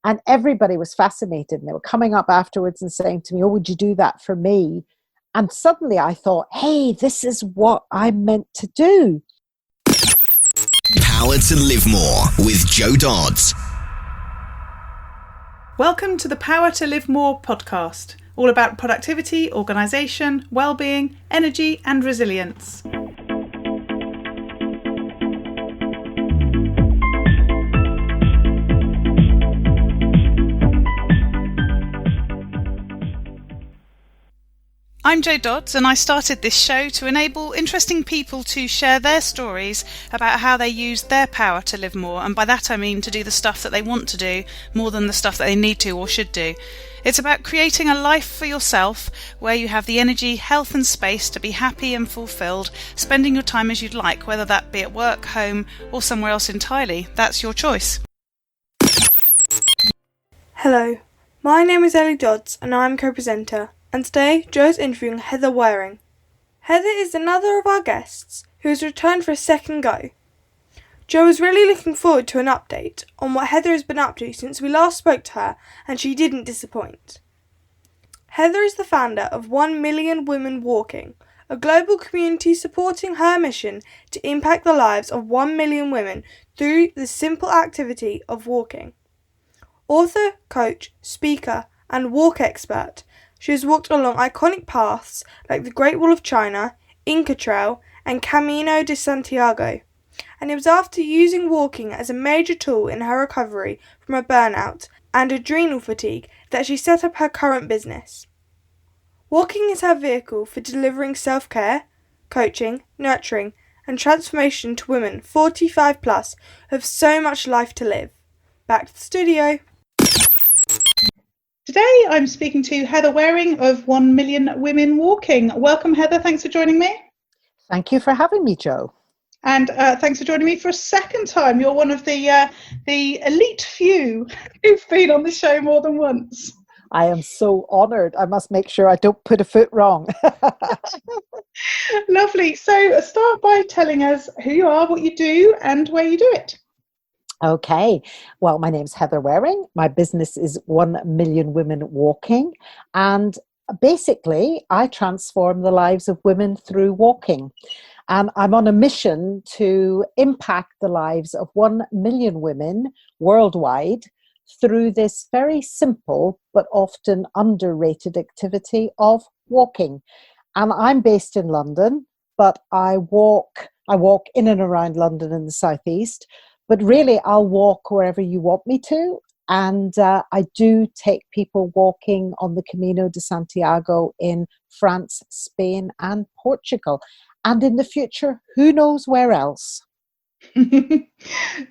And everybody was fascinated, and they were coming up afterwards and saying to me, oh, would you do that for me? And suddenly I thought, hey, this is what I'm meant to do. Power to Live More with Joe Dodds. Welcome to the Power to Live More podcast, all about productivity, organisation, well-being, energy and resilience. I'm Jo Dodds, and I started this show to enable interesting people to share their stories about how they use their power to live more, and by that I mean to do the stuff that they want to do more than the stuff that they need to or should do. It's about creating a life for yourself where you have the energy, health and space to be happy and fulfilled, spending your time as you'd like, whether that be at work, home or somewhere else entirely. That's your choice. Hello, my name is Ellie Dodds and I'm co-presenter. And today, Joe's interviewing Heather Waring. Heather is another of our guests who has returned for a second go. Joe is really looking forward to an update on what Heather has been up to since we last spoke to her, and she didn't disappoint. Heather is the founder of 1 Million Women Walking, a global community supporting her mission to impact the lives of 1 million women through the simple activity of walking. Author, coach, speaker, and walk expert, she has walked along iconic paths like the Great Wall of China, Inca Trail, and Camino de Santiago. And it was after using walking as a major tool in her recovery from a burnout and adrenal fatigue that she set up her current business. Walking is her vehicle for delivering self-care, coaching, nurturing, and transformation to women 45 plus who have so much life to live. Back to the studio. Today I'm speaking to Heather Waring of 1 Million Women Walking. Welcome, Heather. Thanks for joining me. Thank you for having me, Joe. And thanks for joining me for a second time. You're one of the elite few who've been on the show more than once. I am so honoured. I must make sure I don't put a foot wrong. Lovely. So start by telling us who you are, what you do, and where you do it. Okay. Well, my name's Heather Waring. My business is 1 Million Women Walking. And basically, I transform the lives of women through walking. And I'm on a mission to impact the lives of 1 million women worldwide through this very simple but often underrated activity of walking. And I'm based in London, but I walk in and around London in the southeast. But really, I'll walk wherever you want me to. And I do take people walking on the Camino de Santiago in France, Spain, and Portugal. And in the future, who knows where else?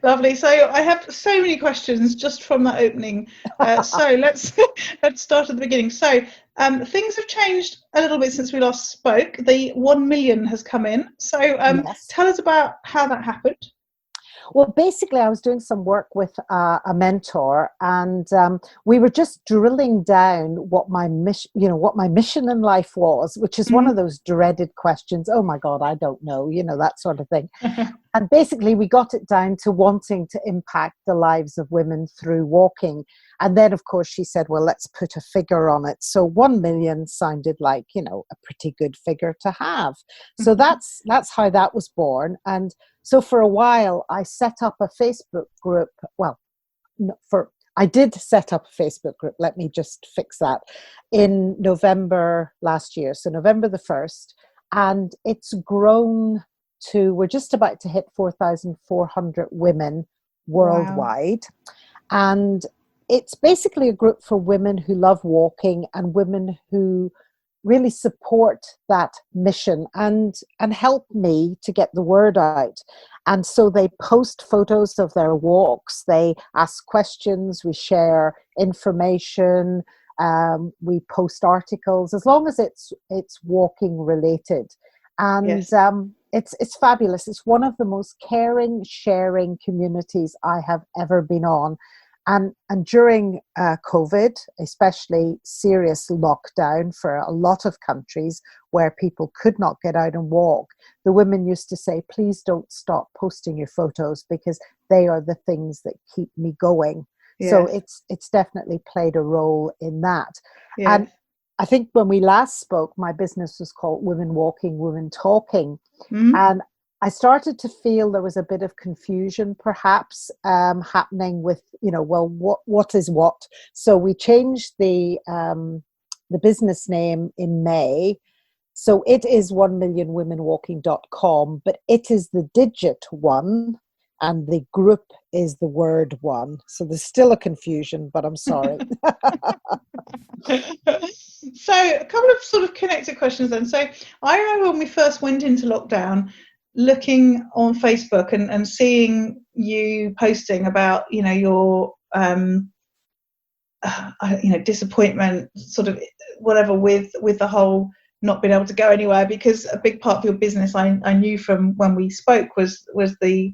Lovely. So I have so many questions just from that opening. So let's start at the beginning. So things have changed a little bit since we last spoke. The 1 million has come in. So Yes. Tell us about how that happened. Well, basically, I was doing some work with a mentor, and we were just drilling down what my mission, what my mission in life was, which is one of those dreaded questions. Oh my God, I don't know, that sort of thing. And basically, we got it down to wanting to impact the lives of women through walking. And then, of course, she said, well, let's put a figure on it. So 1 million sounded like, a pretty good figure to have. So that's how that was born. And so for a while, I set up a Facebook group. Well, I did set up a Facebook group. Let me just fix that. In November last year. So November the 1st. And it's grown to, we're just about to hit 4,400 women worldwide. Wow. And it's basically a group for women who love walking and women who really support that mission and help me to get the word out. And so they post photos of their walks, they ask questions, we share information, we post articles, as long as it's walking related. And yes. It's fabulous. It's one of the most caring, sharing communities I have ever been on. And during COVID, especially serious lockdown for a lot of countries where people could not get out and walk, the women used to say, please don't stop posting your photos because they are the things that keep me going. So Yes. it's definitely played a role in that. Yes. And I think when we last spoke, my business was called Women Walking, Women Talking. Mm-hmm. And I started to feel there was a bit of confusion perhaps happening with, well, what is what? So we changed the business name in May. So it is 1millionwomenwalking.com, but it is the digit one and the group is the word one. So there's still a confusion, but I'm sorry. So a couple of sort of connected questions then. So I remember when we first went into lockdown, looking on Facebook and seeing you posting about, your disappointment, sort of whatever with the whole not being able to go anywhere, because a big part of your business I knew from when we spoke was the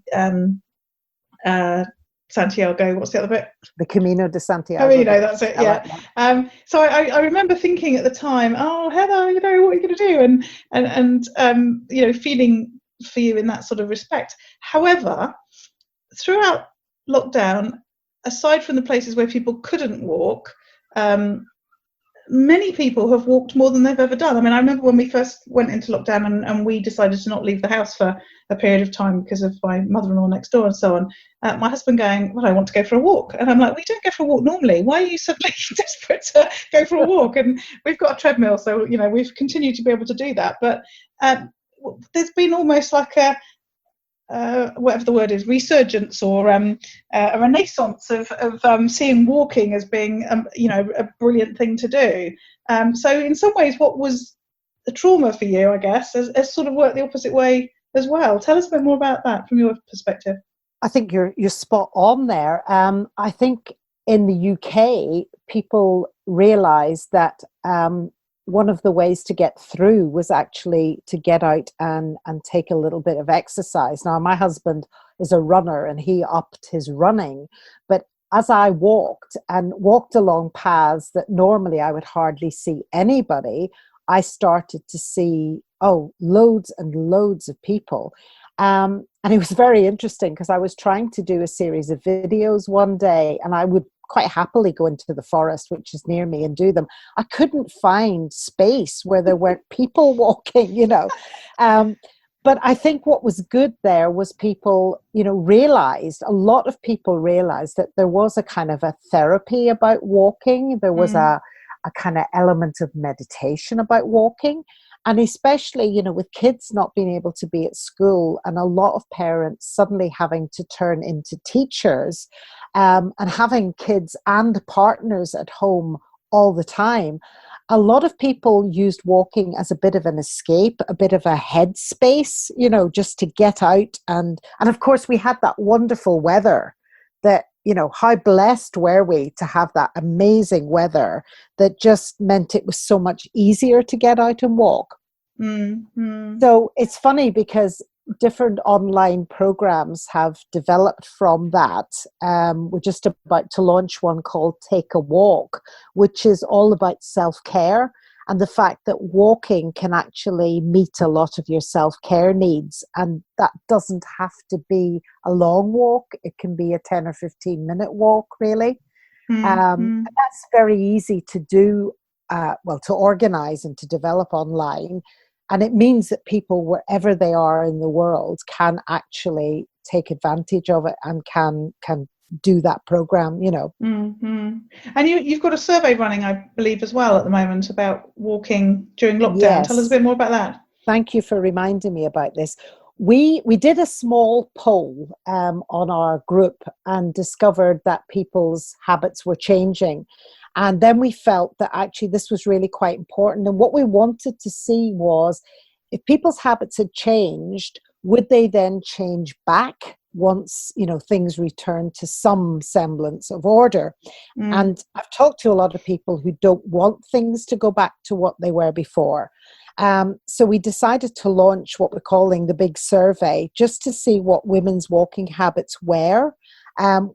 Santiago, what's the other bit? The Camino de Santiago. Camino, that's it, yeah. So I remember thinking at the time, oh, Heather, what are you going to do? And feeling for you in that sort of respect. However, throughout lockdown, aside from the places where people couldn't walk, many people have walked more than they've ever done. I mean, I remember when we first went into lockdown and we decided to not leave the house for a period of time because of my mother-in-law next door and so on. My husband going, well, I want to go for a walk. And I'm like, we don't go for a walk normally. Why are you suddenly desperate to go for a walk? And we've got a treadmill, so, we've continued to be able to do that. But there's been almost like a, whatever the word is, resurgence or a renaissance of seeing walking as being, a brilliant thing to do. So in some ways, what was the trauma for you, I guess, has sort of worked the opposite way as well. Tell us a bit more about that from your perspective. I think you're spot on there. I think in the UK, people realised that one of the ways to get through was actually to get out and take a little bit of exercise. Now, my husband is a runner and he upped his running. But as I walked along paths that normally I would hardly see anybody, I started to see, loads and loads of people. And it was very interesting because I was trying to do a series of videos one day and I would quite happily go into the forest, which is near me, and do them. I couldn't find space where there weren't people walking, But I think what was good there was people, a lot of people realized that there was a kind of a therapy about walking. There was a kind of element of meditation about walking. And especially, with kids not being able to be at school and a lot of parents suddenly having to turn into teachers and having kids and partners at home all the time, a lot of people used walking as a bit of an escape, a bit of a headspace, just to get out. And of course, we had that wonderful weather that, how blessed were we to have that amazing weather that just meant it was so much easier to get out and walk. Mm-hmm. So it's funny because different online programs have developed from that. We're just about to launch one called Take a Walk, which is all about self-care and the fact that walking can actually meet a lot of your self-care needs. And that doesn't have to be a long walk. It can be a 10 or 15 minute walk, really. And that's very easy to do, to organize and to develop online. And it means that people, wherever they are in the world, can actually take advantage of it and can do that program, Mm-hmm. And you've got a survey running, I believe, as well at the moment about walking during lockdown. Yes. Tell us a bit more about that. Thank you for reminding me about this. We did a small poll on our group and discovered that people's habits were changing. And then we felt that actually this was really quite important. And what we wanted to see was if people's habits had changed, would they then change back once, things return to some semblance of order? And I've talked to a lot of people who don't want things to go back to what they were before. So we decided to launch what we're calling the big survey, just to see what women's walking habits were,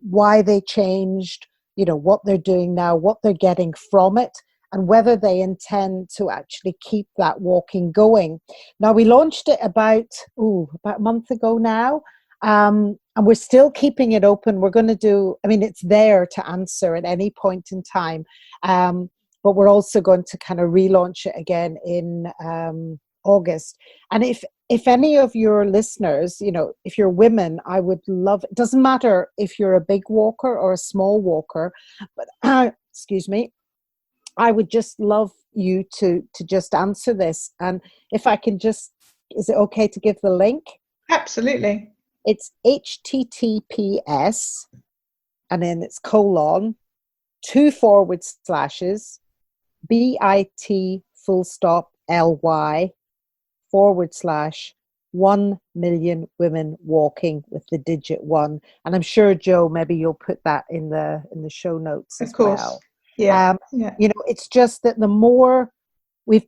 why they changed, what they're doing now, what they're getting from it, and whether they intend to actually keep that walking going. Now, we launched it about a month ago now, And we're still keeping it open. We're going to do, I mean, it's there to answer at any point in time. But we're also going to kind of relaunch it again in August. And if any of your listeners, you know, if you're women, I would love, it doesn't matter if you're a big walker or a small walker, but excuse me, I would just love you to just answer this. And if I can just, is it okay to give the link? Absolutely. It's HTTPS, and then it's : 2 BIT LY / 1 million women walking with the digit 1. And I'm sure, Joe, maybe you'll put that in the show notes as well. Of course. Yeah. You know, it's just that the more we're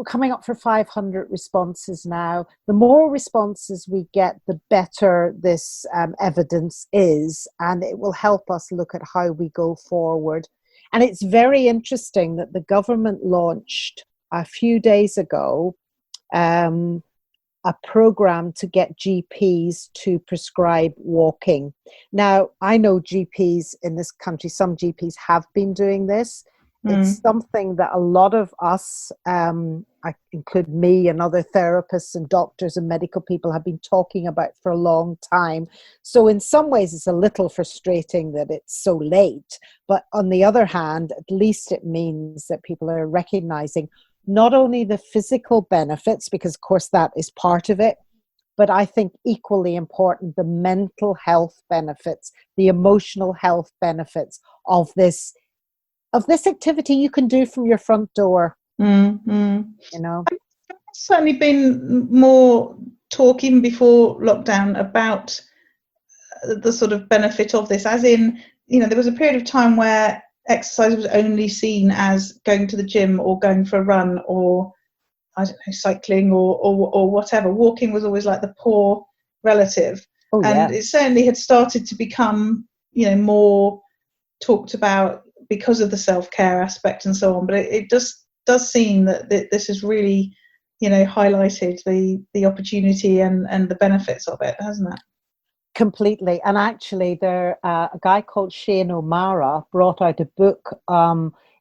coming up for 500 responses now. The more responses we get, the better this evidence is, and it will help us look at how we go forward. And it's very interesting that the government launched a few days ago a program to get GPs to prescribe walking. Now, I know GPs in this country, some GPs have been doing this. It's something that a lot of us, I include me and other therapists and doctors and medical people, have been talking about for a long time. So in some ways, it's a little frustrating that it's so late. But on the other hand, at least it means that people are recognizing not only the physical benefits, because of course that is part of it, but I think equally important, the mental health benefits, the emotional health benefits of this activity you can do from your front door. You know, there's certainly been more talk even before lockdown about the sort of benefit of this, as in, you know, there was a period of time where exercise was only seen as going to the gym or going for a run or, I don't know, cycling or whatever. Walking was always like the poor relative. And it certainly had started to become, you know, more talked about because of the self-care aspect and so on. But it just does seem that this has really, you know, highlighted the opportunity and the benefits of it, hasn't it? Completely. And actually, a guy called Shane O'Mara brought out a book.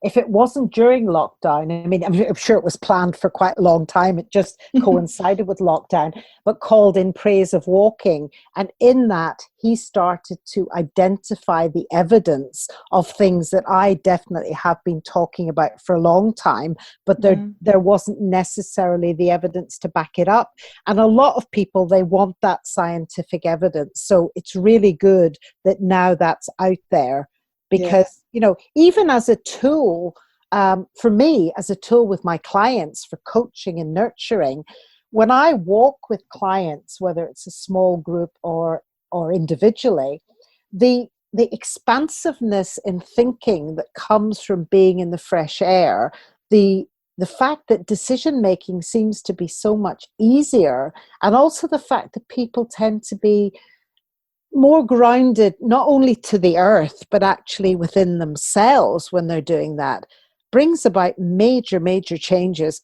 If it wasn't during lockdown, I mean, I'm sure it was planned for quite a long time. It just coincided with lockdown, but called In Praise of Walking. And in that, he started to identify the evidence of things that I definitely have been talking about for a long time, but there wasn't necessarily the evidence to back it up. And a lot of people, they want that scientific evidence. So it's really good that now that's out there. Because, you know, even as a tool, for me, as a tool with my clients for coaching and nurturing, when I walk with clients, whether it's a small group or individually, the expansiveness in thinking that comes from being in the fresh air, the fact that decision making seems to be so much easier, and also the fact that people tend to be more grounded, not only to the earth, but actually within themselves when they're doing that, brings about major, major changes.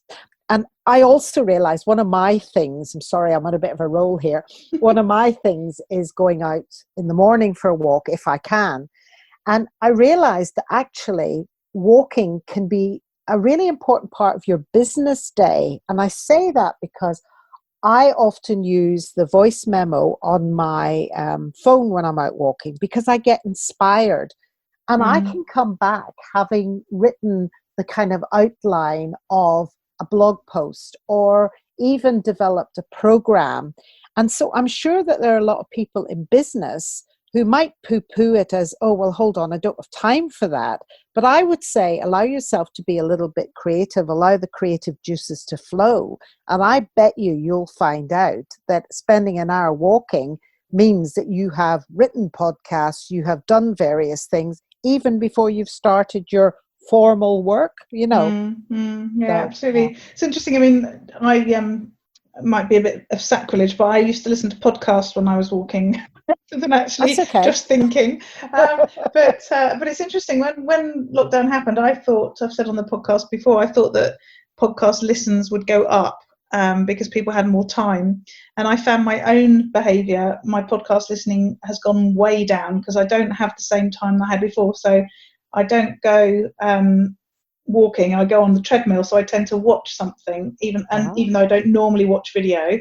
And I also realized one of my things, I'm sorry, I'm on a bit of a roll here. One of my things is going out in the morning for a walk if I can. And I realized that actually walking can be a really important part of your business day. And I say that because I often use the voice memo on my phone when I'm out walking because I get inspired, and I can come back having written the kind of outline of a blog post or even developed a program. And so I'm sure that there are a lot of people in business who might poo-poo it as, oh, well, hold on, I don't have time for that. But I would say allow yourself to be a little bit creative, allow the creative juices to flow. And I bet you'll find out that spending an hour walking means that you have written podcasts, you have done various things, even before you've started your formal work, you know. Absolutely. It's interesting. I mean, I might be a bit of sacrilege, but I used to listen to podcasts when I was walking rather than actually just thinking. But it's interesting. When lockdown happened, I thought, I've said on the podcast before, I thought that podcast listens would go up because people had more time. And I found my own behaviour, my podcast listening has gone way down because I don't have the same time I had before. So I don't go walking, I go on the treadmill. So I tend to watch something, even though I don't normally watch video,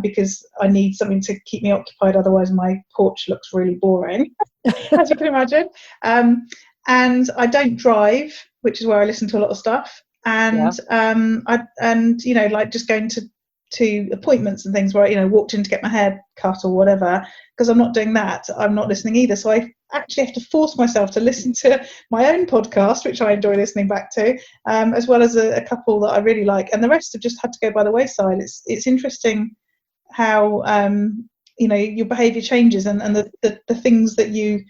because I need something to keep me occupied. Otherwise, my porch looks really boring, as you can imagine. And I don't drive, which is where I listen to a lot of stuff. And like just going to appointments and things where I, walked in to get my hair cut or whatever, because I'm not doing that, I'm not listening either. So I actually have to force myself to listen to my own podcast, which I enjoy listening back to, as well as a couple that I really like, and the rest have just had to go by the wayside. It's interesting how your behaviour changes, and the things that you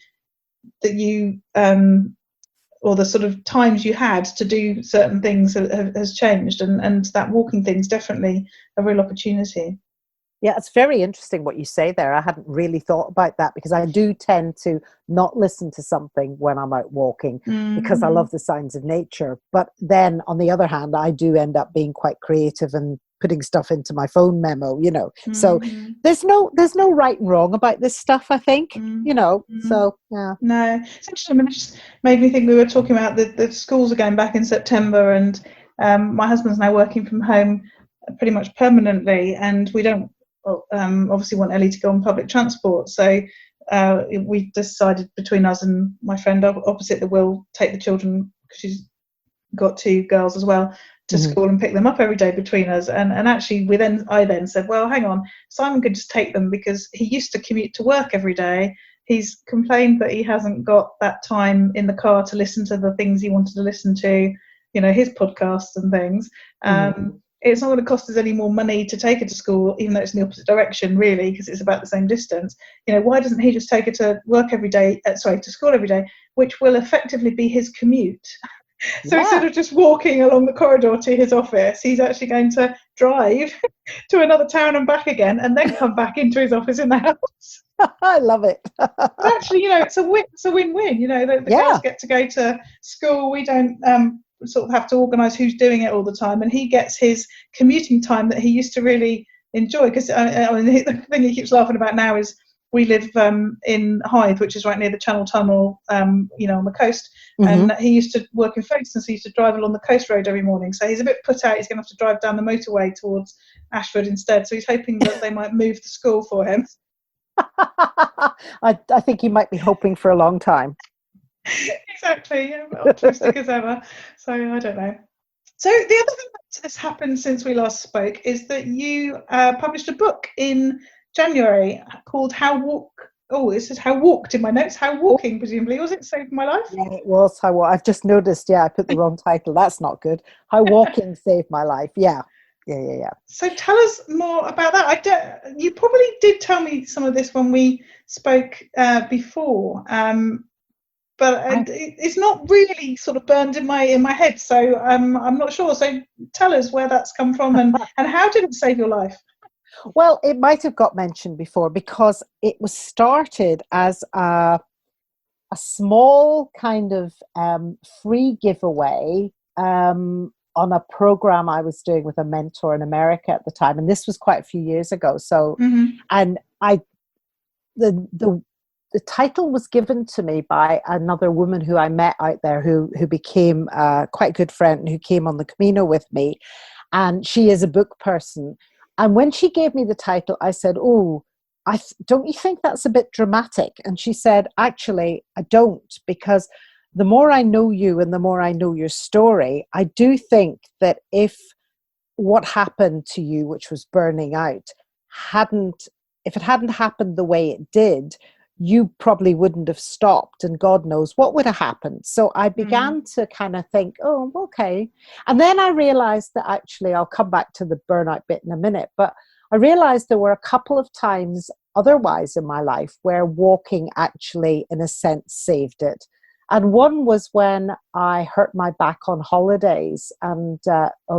or the sort of times you had to do certain things has changed, and that walking thing's definitely a real opportunity. Yeah, it's very interesting what you say there. I hadn't really thought about that, because I do tend to not listen to something when I'm out walking because I love the sounds of nature. But then on the other hand, I do end up being quite creative and putting stuff into my phone memo, So there's no right and wrong about this stuff, I think, so yeah. No, it's interesting. I mean, it just made me think, we were talking about the schools are going back in September, and my husband's now working from home pretty much permanently, and we don't obviously want Ellie to go on public transport. So we decided between us and my friend opposite that we'll take the children, because she's got two girls as well, to school and pick them up every day between us. And actually I then said, well, hang on, Simon could just take them, because he used to commute to work every day. He's complained that he hasn't got that time in the car to listen to the things he wanted to listen to, his podcasts and things. It's not going to cost us any more money to take her to school, even though it's in the opposite direction, really, because it's about the same distance. Why doesn't he just take her to work every day, to school every day, which will effectively be his commute? So instead of just walking along the corridor to his office, he's actually going to drive to another town and back again, and then come back into his office in the house. I love it. But actually, it's a win-win. The girls get to go to school. We don't sort of have to organise who's doing it all the time, and he gets his commuting time that he used to really enjoy. Because the thing he keeps laughing about now is we live in Hythe, which is right near the Channel Tunnel, on the coast. And he used to work in Folkestone, so he used to drive along the coast road every morning. So he's a bit put out. He's going to have to drive down the motorway towards Ashford instead. So he's hoping that they might move the school for him. I think he might be hoping for a long time. Exactly, optimistic as ever. So I don't know. So the other thing that has happened since we last spoke is that you published a book in January called How Walk. Oh, it says How Walked in my notes. How Walking, presumably. Was it Saved My Life? Yeah, it was How I've just noticed. Yeah, I put the wrong title. That's not good. How Walking Saved My Life. Yeah. So tell us more about that. You probably did tell me some of this when we spoke before, but it's not really sort of burned in my head. So I'm not sure. So tell us where that's come from, and how did it save your life? Well, it might have got mentioned before, because it was started as a small kind of free giveaway on a program I was doing with a mentor in America at the time, and this was quite a few years ago. So, and the title was given to me by another woman who I met out there, who became quite a good friend, and who came on the Camino with me, and she is a book person. And when she gave me the title, I said, "Oh, don't you think that's a bit dramatic?" And she said, "Actually, I don't, because the more I know you and the more I know your story, I do think that if what happened to you, which was burning out, if it hadn't happened the way it did, you probably wouldn't have stopped, and God knows what would have happened." So I began to kind of think, oh, okay. And then I realized that actually, I'll come back to the burnout bit in a minute, but I realized there were a couple of times otherwise in my life where walking actually, in a sense, saved it. And one was when I hurt my back on holidays, and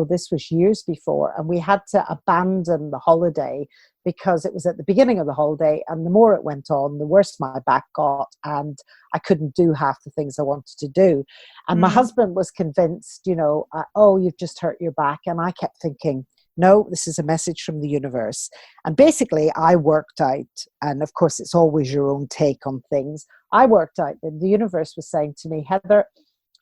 this was years before, and we had to abandon the holiday because it was at the beginning of the holiday, and the more it went on, the worse my back got, and I couldn't do half the things I wanted to do. And my husband was convinced, you've just hurt your back. And I kept thinking, no, this is a message from the universe. And basically I worked out, and of course it's always your own take on things. I worked out that the universe was saying to me, Heather,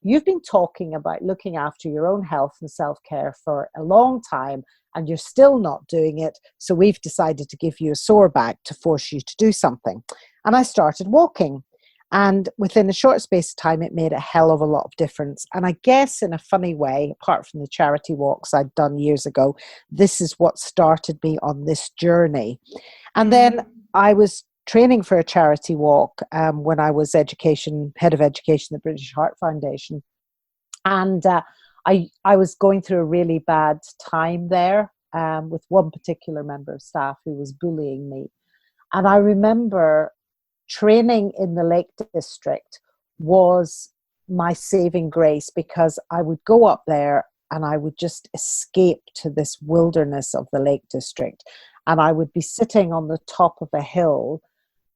you've been talking about looking after your own health and self-care for a long time, and you're still not doing it. So we've decided to give you a sore back to force you to do something. And I started walking. And within a short space of time, it made a hell of a lot of difference. And I guess in a funny way, apart from the charity walks I'd done years ago, this is what started me on this journey. And then I was training for a charity walk when I was head of education at the British Heart Foundation. And I was going through a really bad time there with one particular member of staff who was bullying me. And I remember training in the Lake District was my saving grace, because I would go up there and I would just escape to this wilderness of the Lake District. And I would be sitting on the top of a hill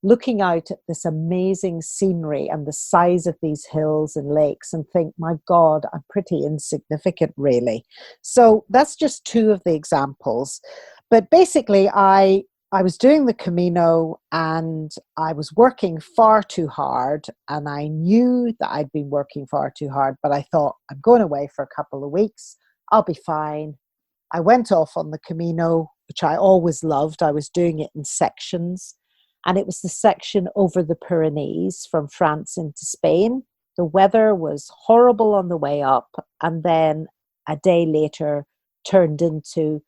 looking out at this amazing scenery and the size of these hills and lakes and think, my God, I'm pretty insignificant, really. So that's just two of the examples. But basically, I was doing the Camino and I was working far too hard, and I knew that I'd been working far too hard, but I thought, I'm going away for a couple of weeks. I'll be fine. I went off on the Camino, which I always loved. I was doing it in sections. And it was the section over the Pyrenees from France into Spain. The weather was horrible on the way up, and then a day later turned into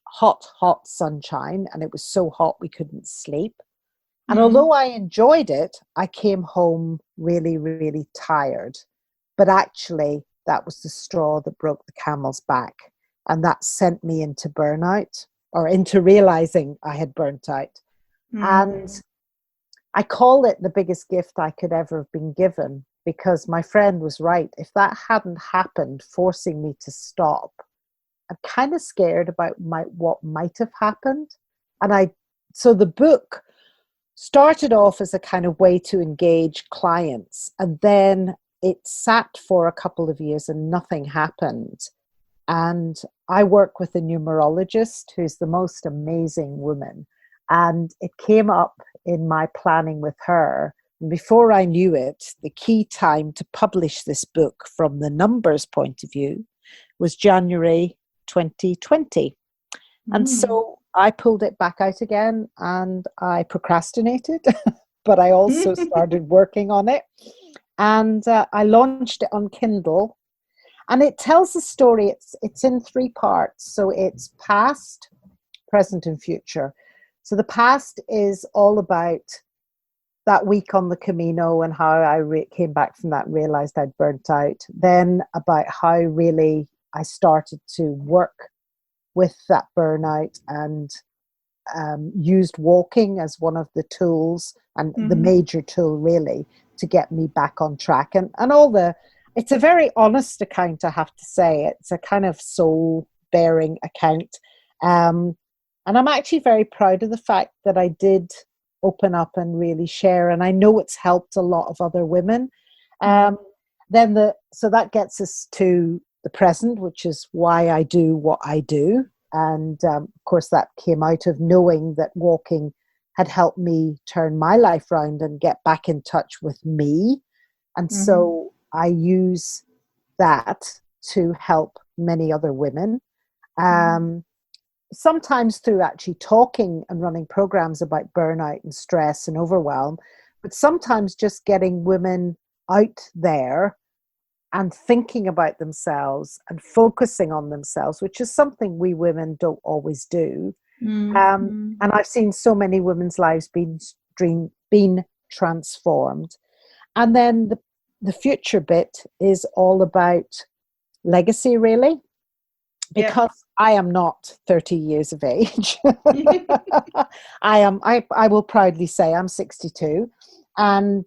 hot sunshine, and it was so hot we couldn't sleep. And although I enjoyed it, I came home really, really tired. But actually, that was the straw that broke the camel's back. And that sent me into burnout, or into realizing I had burnt out. And I call it the biggest gift I could ever have been given, because my friend was right. If that hadn't happened, forcing me to stop, I'm kind of scared about what might have happened. And so the book started off as a kind of way to engage clients, and then it sat for a couple of years and nothing happened. And I work with a numerologist who's the most amazing woman. And it came up in my planning with her. And before I knew it, the key time to publish this book from the numbers point of view was January 2020. And so I pulled it back out again and I procrastinated, but I also started working on it. And I launched it on Kindle. And it tells the story. It's in 3 parts. So it's past, present, and future. So the past is all about that week on the Camino and how I came back from that and realized I'd burnt out. Then about how really I started to work with that burnout and used walking as one of the tools, and the major tool really, to get me back on track. And it's a very honest account, I have to say. It's a kind of soul-bearing account. And I'm actually very proud of the fact that I did open up and really share. And I know it's helped a lot of other women. So that gets us to the present, which is why I do what I do. And of course, that came out of knowing that walking had helped me turn my life around and get back in touch with me. And so I use that to help many other women. Sometimes through actually talking and running programs about burnout and stress and overwhelm, but sometimes just getting women out there and thinking about themselves and focusing on themselves, which is something we women don't always do. And I've seen so many women's lives being transformed. And then the future bit is all about legacy, really, because I am not 30 years of age. I will proudly say I'm 62, and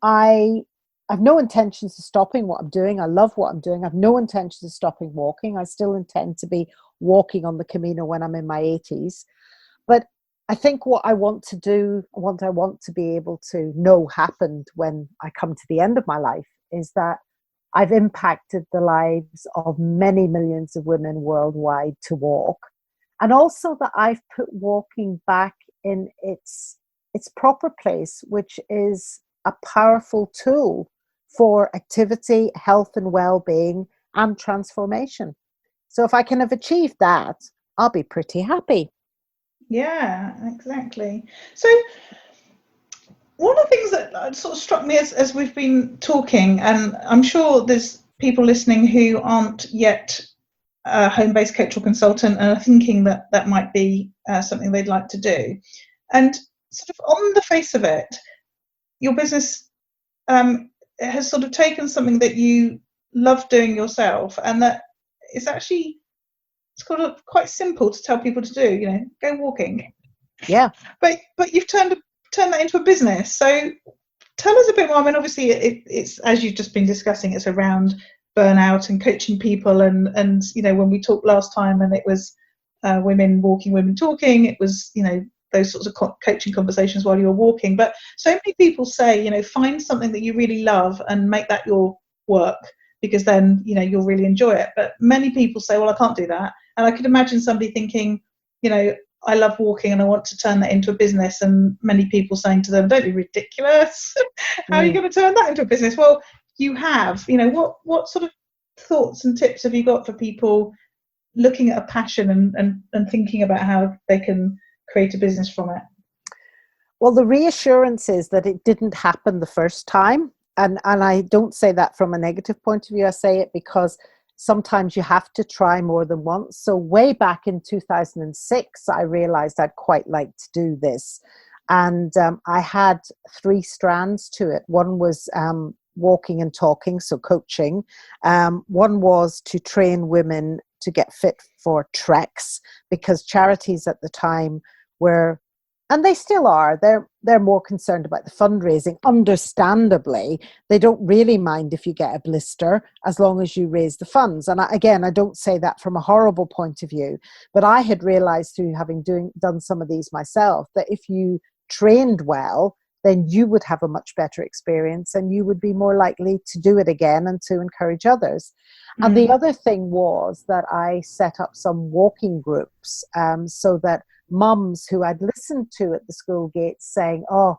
I have no intentions of stopping what I'm doing. I love what I'm doing. I have no intentions of stopping walking. I still intend to be walking on the Camino when I'm in my 80s. But I think what I want to do, what I want to be able to know happened when I come to the end of my life, is that I've impacted the lives of many millions of women worldwide to walk. And also that I've put walking back in its proper place, which is a powerful tool for activity, health and well-being and transformation. So if I can have achieved that, I'll be pretty happy. Yeah, exactly. So one of the things that sort of struck me as we've been talking, and I'm sure there's people listening who aren't yet a home-based coach or consultant and are thinking that that might be something they'd like to do. And sort of on the face of it, your business has sort of taken something that you love doing yourself, and that it's actually, it's kind of quite simple to tell people to do, you know, go walking. Yeah. But you've turned that into a business. So tell us a bit more. I mean, obviously it's, as you've just been discussing, it's around burnout and coaching people, and you know, when we talked last time and it was women walking, women talking, it was, you know, those sorts of coaching conversations while you're walking. But so many people say, you know, find something that you really love and make that your work, because then, you know, you'll really enjoy it. But many people say, well, I can't do that. And I could imagine somebody thinking, you know, I love walking and I want to turn that into a business, and many people saying to them, don't be ridiculous. How are you going to turn that into a business? Well, you have, you know, what sort of thoughts and tips have you got for people looking at a passion and thinking about how they can create a business from it? Well, the reassurance is that it didn't happen the first time. And I don't say that from a negative point of view. I say it because sometimes you have to try more than once. So way back in 2006, I realized I'd quite like to do this. And I had 3 strands to it. One was walking and talking, so coaching. One was to train women to get fit for treks, because charities at the time were, and they still are, they're more concerned about the fundraising. Understandably, they don't really mind if you get a blister as long as you raise the funds. And I don't say that from a horrible point of view, but I had realized through having done some of these myself that if you trained well, then you would have a much better experience and you would be more likely to do it again and to encourage others. Mm. And the other thing was that I set up some walking groups so that mums who I'd listened to at the school gates saying, oh,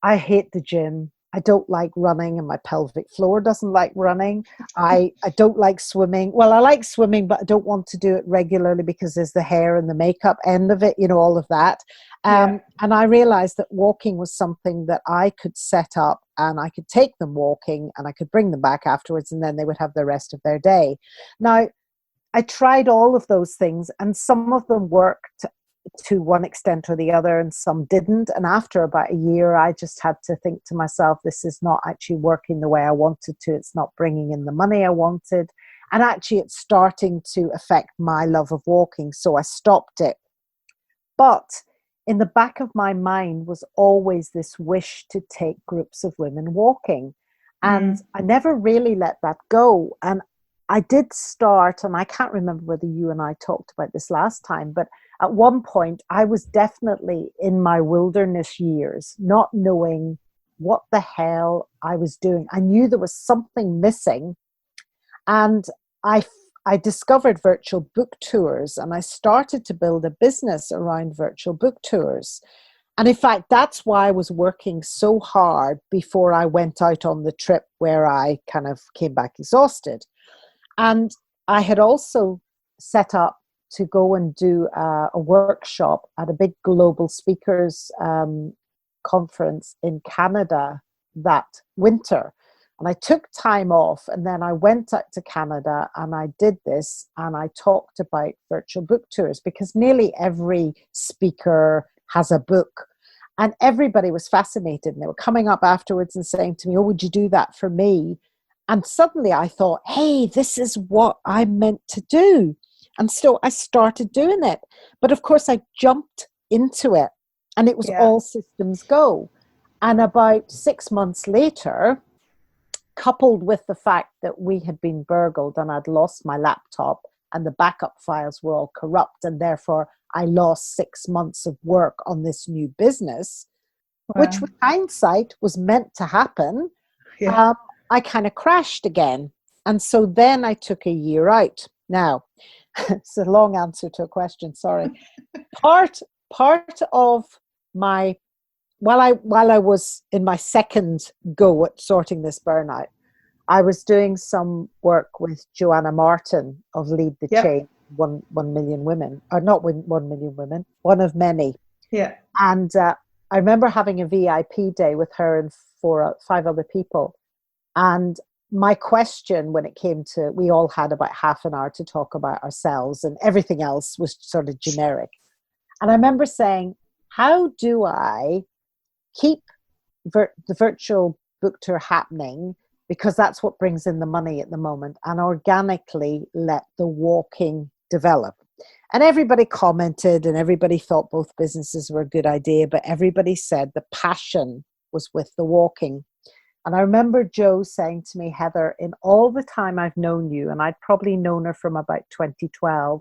I hate the gym, I don't like running, and my pelvic floor doesn't like running. I don't like swimming. Well, I like swimming, but I don't want to do it regularly because there's the hair and the makeup end of it, you know, all of that. And I realized that walking was something that I could set up, and I could take them walking and I could bring them back afterwards, and then they would have the rest of their day. Now, I tried all of those things, and some of them worked to one extent or the other, and some didn't. And after about a year, I just had to think to myself, this is not actually working the way I wanted to. It's not bringing in the money I wanted. And actually, it's starting to affect my love of walking. So I stopped it. But in the back of my mind was always this wish to take groups of women walking. And I never really let that go. And I did start, and I can't remember whether you and I talked about this last time, but at one point I was definitely in my wilderness years, not knowing what the hell I was doing. I knew there was something missing, and I discovered virtual book tours, and I started to build a business around virtual book tours. And in fact, that's why I was working so hard before I went out on the trip where I kind of came back exhausted. And I had also set up to go and do a workshop at a big global speakers conference in Canada that winter. And I took time off, and then I went out to Canada and I did this, and I talked about virtual book tours, because nearly every speaker has a book, and everybody was fascinated, and they were coming up afterwards and saying to me, oh, would you do that for me? And suddenly I thought, hey, this is what I'm meant to do. And so I started doing it. But of course, I jumped into it, and it was all systems go. And about 6 months later, coupled with the fact that we had been burgled and I'd lost my laptop and the backup files were all corrupt, and therefore I lost 6 months of work on this new business, which with hindsight was meant to happen. I kind of crashed again. And so then I took a year out. Now, it's a long answer to a question, sorry. Part of my, while I was in my second go at sorting this burnout, I was doing some work with Joanna Martin of Lead the Change, 1 million women, or not 1 million women, one of many. Yeah. And I remember having a VIP day with her and 5 other people. And my question when it came to, we all had about half an hour to talk about ourselves, and everything else was sort of generic. And I remember saying, how do I keep the virtual book tour happening, because that's what brings in the money at the moment, and organically let the walking develop? And everybody commented, and everybody thought both businesses were a good idea, but everybody said the passion was with the walking. And I remember Jo saying to me, Heather, in all the time I've known you, and I'd probably known her from about 2012,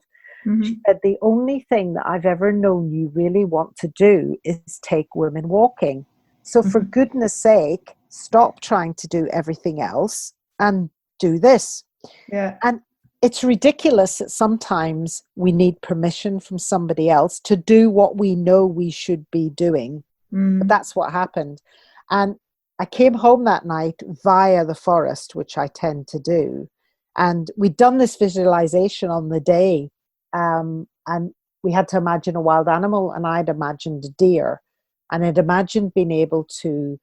she said, the only thing that I've ever known you really want to do is take women walking. So for goodness sake, stop trying to do everything else and do this. Yeah. And it's ridiculous that sometimes we need permission from somebody else to do what we know we should be doing. But that's what happened. And I came home that night via the forest, which I tend to do. And we'd done this visualization on the day. And we had to imagine a wild animal, and I'd imagined a deer. And I'd imagined being able to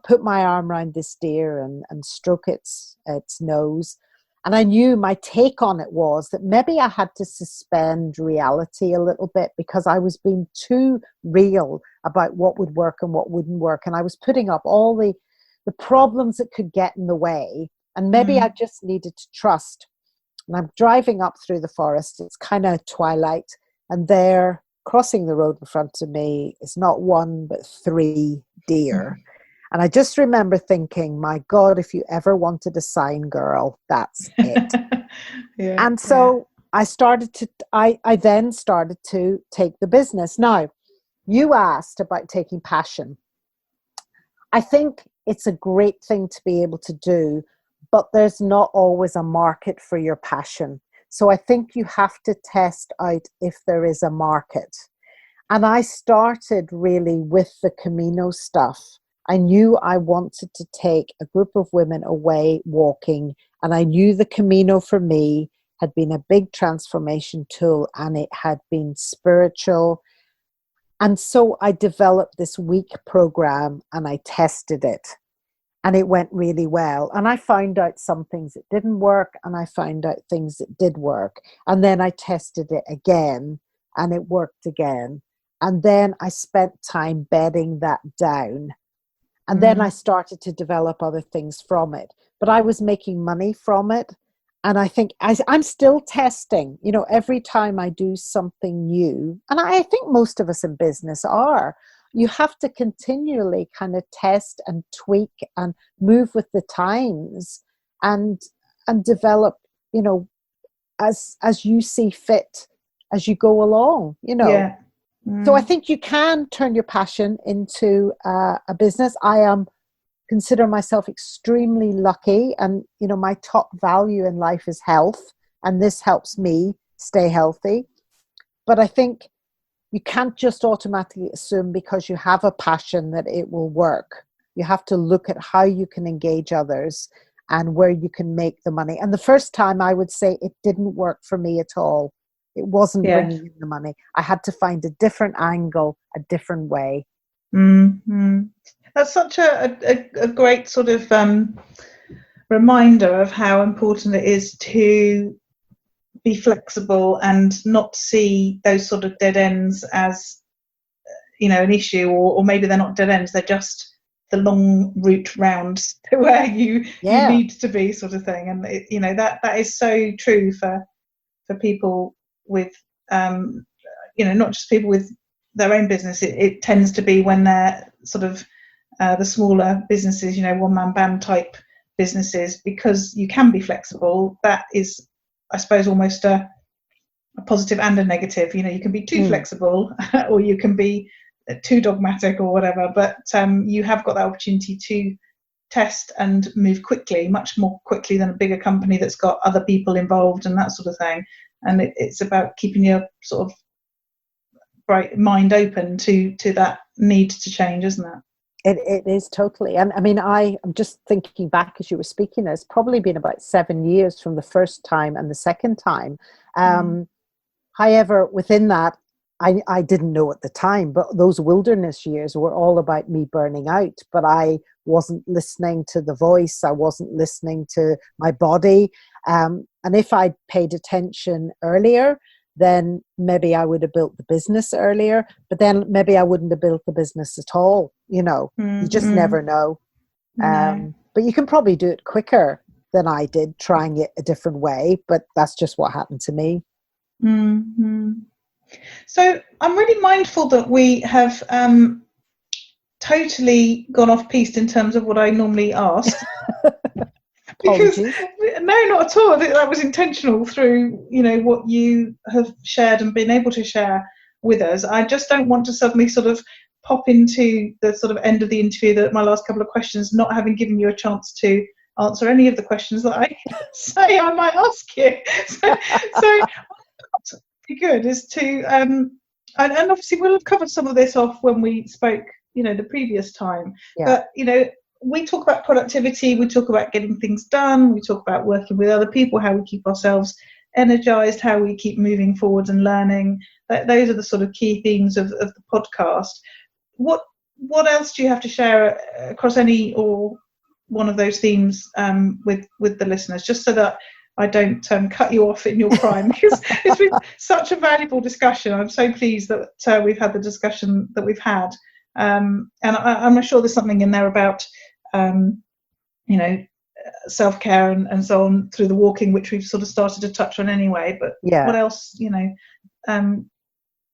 put my arm around this deer and stroke its nose. And I knew my take on it was that maybe I had to suspend reality a little bit, because I was being too real about what would work and what wouldn't work. And I was putting up all the problems that could get in the way. And maybe I just needed to trust. And I'm driving up through the forest. It's kind of twilight. And there, crossing the road in front of me, is not 1, but 3 deer. And I just remember thinking, my God, if you ever wanted a sign, girl, that's it. And so I then started to take the business. Now, you asked about taking passion. I think it's a great thing to be able to do, but there's not always a market for your passion. So I think you have to test out if there is a market. And I started really with the Camino stuff. I knew I wanted to take a group of women away walking, and I knew the Camino for me had been a big transformation tool, and it had been spiritual. And so I developed this week program, and I tested it, and it went really well. And I found out some things that didn't work, and I found out things that did work. And then I tested it again, and it worked again. And then I spent time bedding that down. And then I started to develop other things from it. But I was making money from it. And I think I'm still testing, every time I do something new. And I think most of us in business are. You have to continually kind of test and tweak and move with the times and develop, as you see fit as you go along, Yeah. So I think you can turn your passion into a business. I consider myself extremely lucky, and my top value in life is health, and this helps me stay healthy. But I think you can't just automatically assume because you have a passion that it will work. You have to look at how you can engage others and where you can make the money. And the first time, I would say it didn't work for me at all. It wasn't bringing in the money. I had to find a different angle, a different way. That's such a great sort of reminder of how important it is to be flexible and not see those sort of dead ends as, an issue, or maybe they're not dead ends, they're just the long route round to where you need to be, sort of thing. And that is so true for people with not just people with their own business. It tends to be when they're sort of the smaller businesses, one-man band type businesses, because you can be flexible. That is, I suppose, almost a positive and a negative. You can be too flexible or you can be too dogmatic or whatever, but you have got that opportunity to test and move quickly, much more quickly than a bigger company that's got other people involved and that sort of thing. And it's about keeping your sort of bright mind open to that need to change, isn't it? It is totally. And I mean, I'm just thinking back as you were speaking, it's probably been about 7 years from the first time and the second time. However, within that, I didn't know at the time, but those wilderness years were all about me burning out. But I wasn't listening to the voice. I wasn't listening to my body. And if I'd paid attention earlier, then maybe I would have built the business earlier, but then maybe I wouldn't have built the business at all. You know, you just never know. But you can probably do it quicker than I did, trying it a different way. But that's just what happened to me. So I'm really mindful that we have totally gone off piste in terms of what I normally ask. Because no, not at all. I think that was intentional through, you know, what you have shared and been able to share with us. I just don't want to suddenly sort of pop into the sort of end of the interview, that my last couple of questions, not having given you a chance to answer any of the questions that I say I might ask you. So be good is to and obviously we'll have covered some of this off when we spoke, you know, the previous time. But you know, we talk about productivity, we talk about getting things done, we talk about working with other people, how we keep ourselves energized, how we keep moving forward and learning. Those are the sort of key themes of the podcast. What else do you have to share across any or one of those themes with the listeners, just so that I don't cut you off in your prime, because it's been such a valuable discussion. I'm so pleased that we've had the discussion that we've had. And I'm sure there's something in there about, you know, self-care and so on through the walking, which we've sort of started to touch on anyway. But what else, you know,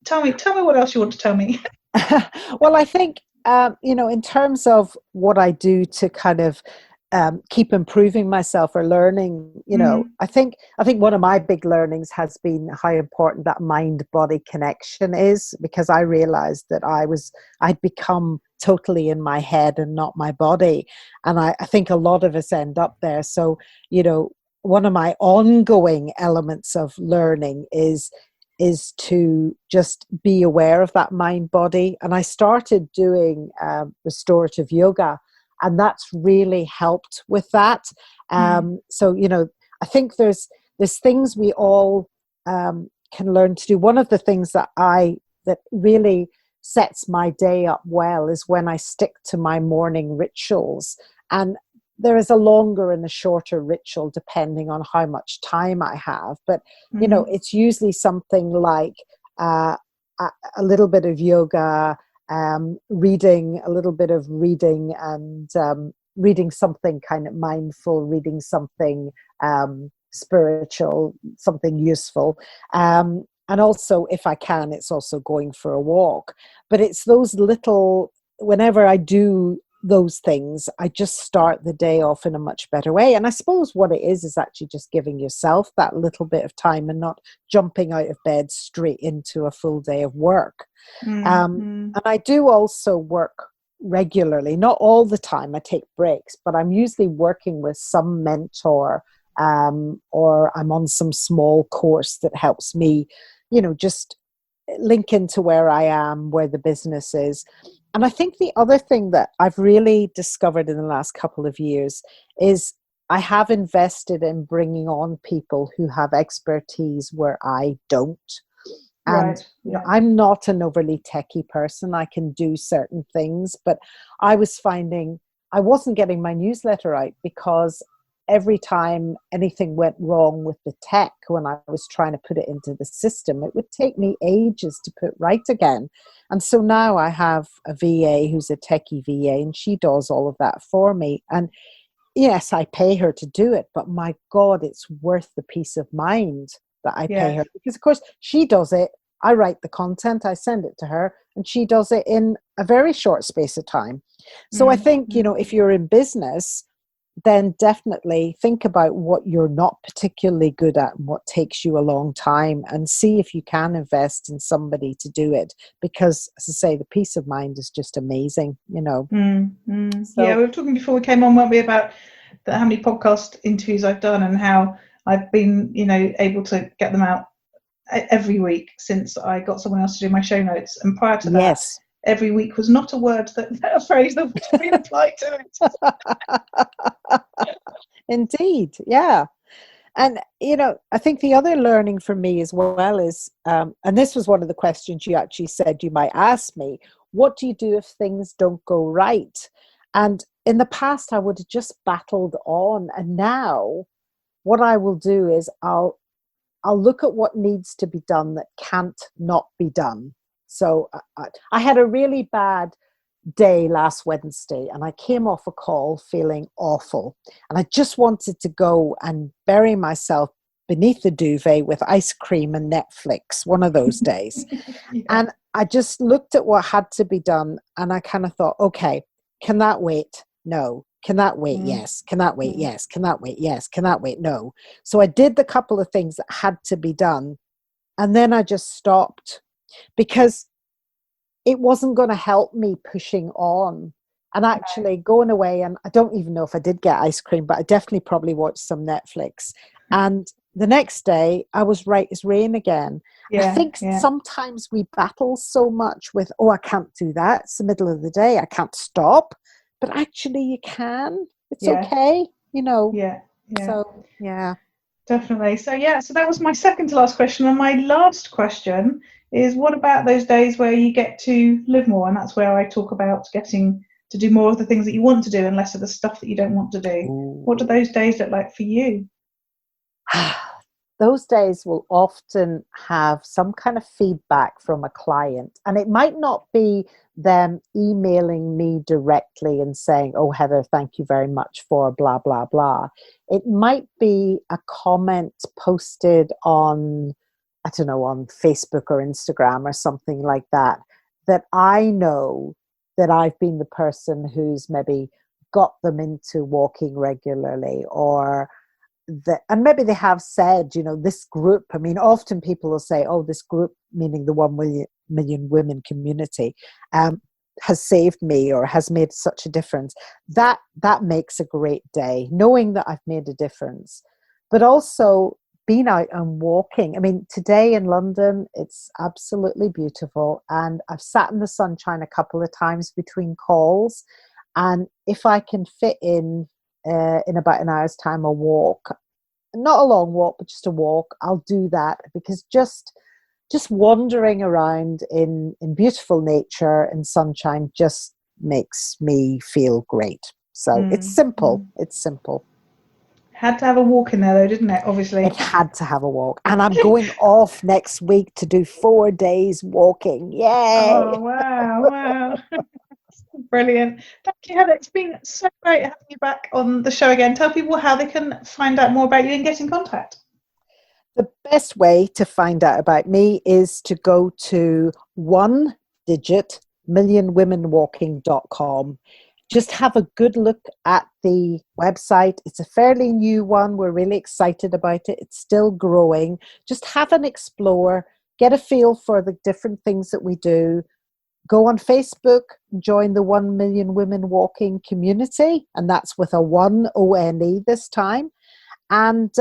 tell me what else you want to tell me. Well, I think, you know, in terms of what I do to kind of keep improving myself or learning, you know, I think one of my big learnings has been how important that mind-body connection is, because I realized that I'd become totally in my head and not my body. And I think a lot of us end up there. So, you know, one of my ongoing elements of learning is to just be aware of that mind-body. And I started doing restorative yoga, and that's really helped with that. So, you know, I think there's things we all can learn to do. One of the things that really sets my day up well is when I stick to my morning rituals. And there is a longer and a shorter ritual depending on how much time I have. But, you know, it's usually something like a little bit of yoga, reading, a little bit of reading, and reading something kind of mindful, reading something spiritual, something useful. And also, if I can, it's also going for a walk. But it's those little, whenever I do those things, I just start the day off in a much better way. And I suppose what it is actually just giving yourself that little bit of time and not jumping out of bed straight into a full day of work. And I do also work regularly, not all the time. I take breaks, but I'm usually working with some mentor, or I'm on some small course that helps me, you know, just link into where I am, where the business is. And I think the other thing that I've really discovered in the last couple of years is I have invested in bringing on people who have expertise where I don't. And you know, I'm not an overly techie person. I can do certain things, but I was finding I wasn't getting my newsletter out because every time anything went wrong with the tech, when I was trying to put it into the system, it would take me ages to put right again. And so now I have a VA who's a techie VA, and she does all of that for me. And yes, I pay her to do it, but my God, it's worth the peace of mind that I pay her, because of course she does it. I write the content, I send it to her, and she does it in a very short space of time. So I think, you know, if you're in business, then definitely think about what you're not particularly good at and what takes you a long time, and see if you can invest in somebody to do it. Because, as I say, the peace of mind is just amazing, So, yeah, we were talking before we came on, weren't we, about how many podcast interviews I've done and how I've been, able to get them out every week since I got someone else to do my show notes. And prior to that, every week was not a phrase that would be applied to it. Indeed, yeah. And, I think the other learning for me as well is, and this was one of the questions you actually said you might ask me, what do you do if things don't go right? And in the past, I would have just battled on. And now what I will do is I'll look at what needs to be done that can't not be done. So I had a really bad day last Wednesday, and I came off a call feeling awful, and I just wanted to go and bury myself beneath the duvet with ice cream and Netflix, one of those days. Yeah. And I just looked at what had to be done, and I kind of thought, okay, can that wait? No. Can that wait? Yes. Can that wait? Yes. Can that wait? Yes. Can that wait? No. So I did the couple of things that had to be done, and then I just stopped, because it wasn't going to help me pushing on. And actually going away, and I don't even know if I did get ice cream, but I definitely probably watched some Netflix. And the next day I was right as rain again. I think sometimes we battle so much with, I can't do that. It's the middle of the day. I can't stop. But actually you can. It's okay, Yeah. So, yeah. Definitely. So that was my second to last question. And my last question is, what about those days where you get to live more? And that's where I talk about getting to do more of the things that you want to do and less of the stuff that you don't want to do. Ooh. What do those days look like for you? Those days will often have some kind of feedback from a client. And it might not be them emailing me directly and saying, oh, Heather, thank you very much for blah, blah, blah. It might be a comment posted on, I don't know, on Facebook or Instagram or something like that, that I know that I've been the person who's maybe got them into walking regularly, or and maybe they have said, this group, I mean, often people will say, oh, this group, meaning the 1 million women community, has saved me or has made such a difference. That makes a great day, knowing that I've made a difference. But also being out and walking. I mean, today in London, it's absolutely beautiful. And I've sat in the sunshine a couple of times between calls. And if I can fit in about an hour's time, a walk, not a long walk, but just a walk, I'll do that, because just wandering around in beautiful nature and sunshine just makes me feel great. So it's simple. It's simple. Had to have a walk in there though, didn't it? Obviously. It had to have a walk. And I'm going off next week to do 4 days walking. Yay! Oh, wow. Brilliant. Thank you, Heather. It's been so great having you back on the show again. Tell people how they can find out more about you and get in contact. The best way to find out about me is to go to 1-millionwomenwalking.com. Just have a good look at the website. It's a fairly new one. We're really excited about it. It's still growing. Just have an explore, get a feel for the different things that we do. Go on Facebook, join the 1 Million Women Walking community, and that's with a 1 O-N-E this time. And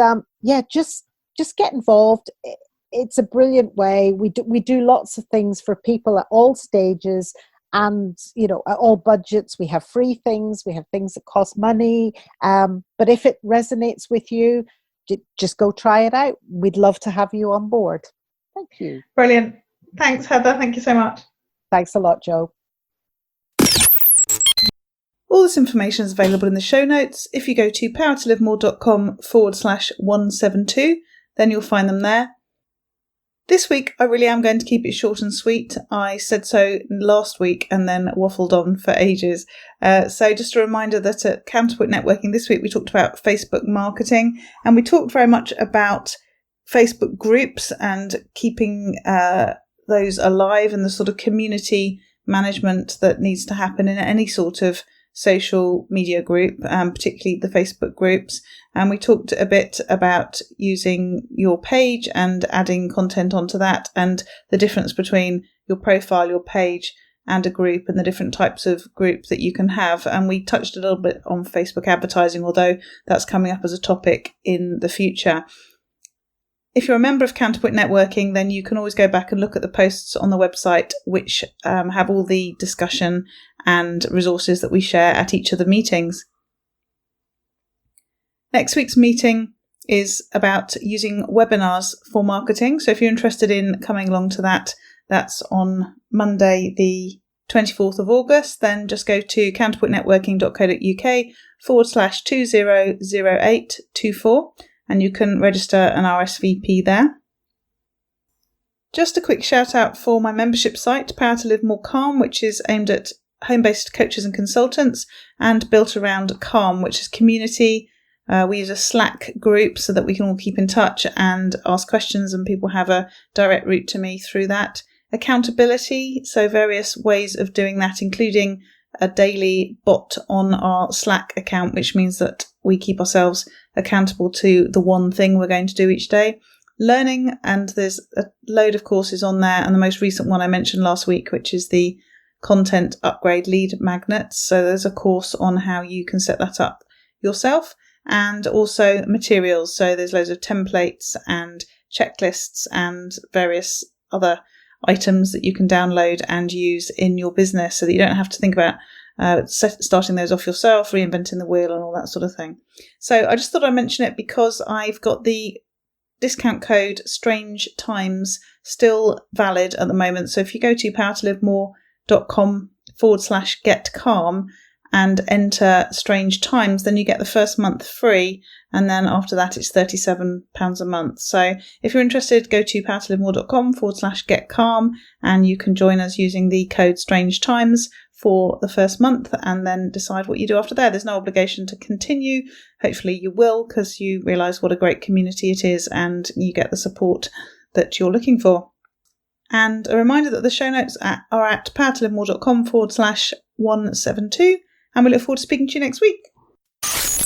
just get involved. It's a brilliant way. We do lots of things for people at all stages and, at all budgets. We have free things. We have things that cost money. But if it resonates with you, just go try it out. We'd love to have you on board. Thank you. Brilliant. Thanks, Heather. Thank you so much. Thanks a lot, Jo. All this information is available in the show notes. If you go to powertolivemore.com/172, then you'll find them there. This week, I really am going to keep it short and sweet. I said so last week and then waffled on for ages. So just a reminder that at Counterpoint Networking this week, we talked about Facebook marketing, and we talked very much about Facebook groups and keeping those alive, and the sort of community management that needs to happen in any sort of social media group, particularly the Facebook groups. And we talked a bit about using your page and adding content onto that, and the difference between your profile, your page, and a group, and the different types of group that you can have. And we touched a little bit on Facebook advertising, although that's coming up as a topic in the future. If you're a member of Counterpoint Networking, then you can always go back and look at the posts on the website, which have all the discussion and resources that we share at each of the meetings. Next week's meeting is about using webinars for marketing. So if you're interested in coming along to that, that's on Monday, the 24th of August. Then just go to counterpointnetworking.co.uk/200824. And you can register an RSVP there. Just a quick shout out for my membership site, Power to Live More Calm, which is aimed at home-based coaches and consultants and built around Calm, which is community. We use a Slack group so that we can all keep in touch and ask questions, and people have a direct route to me through that. Accountability, so various ways of doing that, including a daily bot on our Slack account, which means that we keep ourselves accountable to the one thing we're going to do each day. Learning, and there's a load of courses on there, and the most recent one I mentioned last week, which is the content upgrade lead magnets. So there's a course on how you can set that up yourself, and also materials. So there's loads of templates and checklists and various other items that you can download and use in your business, so that you don't have to think about starting those off yourself, reinventing the wheel and all that sort of thing. So I just thought I'd mention it because I've got the discount code Strange Times still valid at the moment. So if you go to powertolivemore.com/getcalm and enter Strange Times, then you get the first month free, and then after that it's £37 a month. So if you're interested, go to powertolivemore.com/getcalm and you can join us using the code Strange Times for the first month, and then decide what you do after there. There's no obligation to continue. Hopefully you will, because you realise what a great community it is and you get the support that you're looking for. And a reminder that the show notes are at powertolivemore.com/172, and we look forward to speaking to you next week.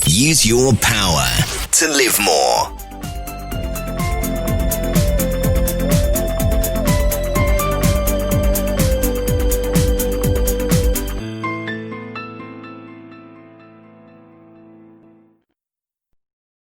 Use your power to live more.